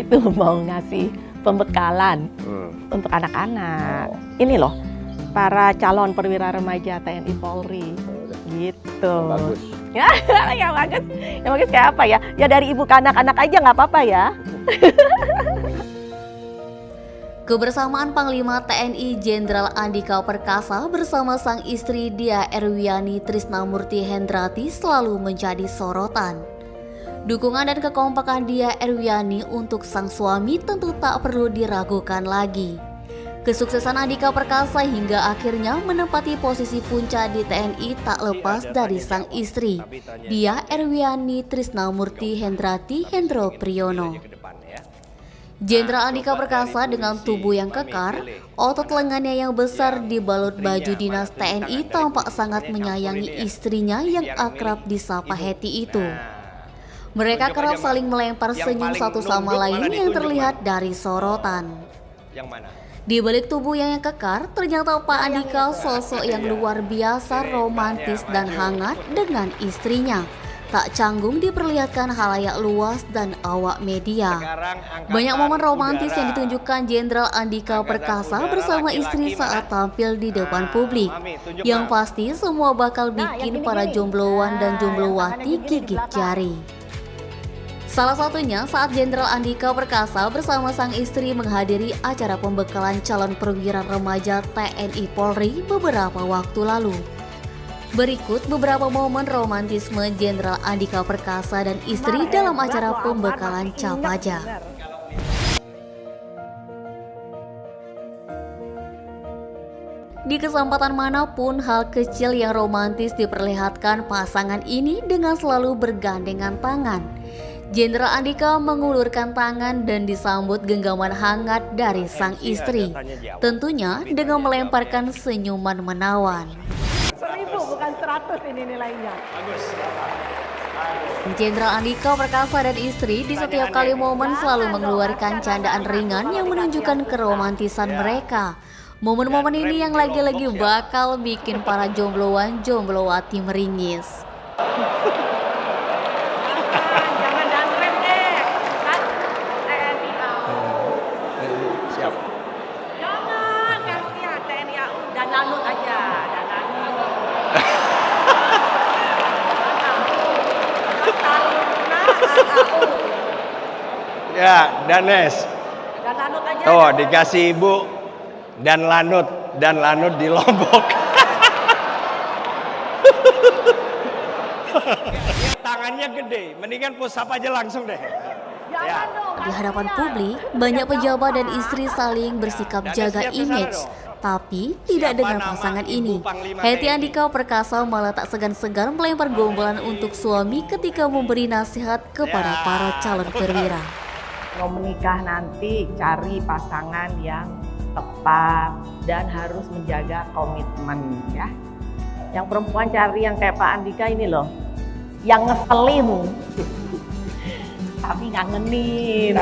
itu mau ngasih pembekalan untuk anak-anak. Ini loh, para calon perwira remaja TNI Polri. Gitu. Bagus. Ya, yang bagus. Yang bagus kayak apa ya? Ya dari ibu ke anak-anak aja nggak apa-apa ya. Kebersamaan Panglima TNI Jenderal Andika Perkasa bersama sang istri Dia Erwiani Trisnamurti Hendrati selalu menjadi sorotan. Dukungan dan kekompakan Dia Erwiani untuk sang suami tentu tak perlu diragukan lagi. Kesuksesan Andika Perkasa hingga akhirnya menempati posisi puncak di TNI tak lepas dari sang istri, Dia Erwiani Trisnamurti Hendrati Hendro Priyono. Jenderal Andika Perkasa dengan tubuh yang kekar, otot lengannya yang besar dibalut baju dinas TNI tampak sangat menyayangi istrinya yang akrab disapa Hetty itu. Mereka kerap saling melempar senyum satu sama lain yang terlihat dari sorotan. Di balik tubuh yang kekar, ternyata Pak Andika sosok yang luar biasa romantis dan hangat dengan istrinya. Tak canggung diperlihatkan halayak luas dan awak media. Banyak momen romantis yang ditunjukkan Jenderal Andika Perkasa bersama istri saat tampil di depan publik. Yang pasti semua bakal bikin para jombloan dan jomblowati gigit jari. Salah satunya saat Jenderal Andika Perkasa bersama sang istri menghadiri acara pembekalan calon perwira remaja TNI Polri beberapa waktu lalu. Berikut beberapa momen romantisme Jenderal Andika Perkasa dan istri dalam acara pembekalan Capaja. Di kesempatan manapun, hal kecil yang romantis diperlihatkan pasangan ini dengan selalu bergandengan tangan. Jenderal Andika mengulurkan tangan dan disambut genggaman hangat dari sang istri, tentunya dengan melemparkan senyuman menawan. 1000 bukan 100 ini nilainya. Jenderal Andika Perkasa dan istri di setiap kali momen selalu mengeluarkan candaan ringan yang menunjukkan keromantisan mereka. Momen-momen ini yang lagi-lagi bakal bikin para jombloan jomblowati meringis. Jangan danrem deh, kan TNI AU. Siap. Jangan, kan ya TNI AU dan lanut aja, dan lanut. Ya, Danes. Dan lanut aja. Tuh, dikasih ibu dan lanut di Lombok. Ya, tangannya gede, mendingan push up aja langsung deh. Ya. Di hadapan publik, banyak pejabat dan istri saling bersikap jaga image. Tapi tidak dengan pasangan ini. Hetty Andika Perkasa malah tak segan-segan melempar gombalan untuk suami ketika memberi nasihat kepada para calon perwira. Mau menikah nanti cari pasangan yang tepat dan harus menjaga komitmen ya. Yang perempuan cari yang kayak Pak Andika ini loh, yang ngeselin tapi ngangenin.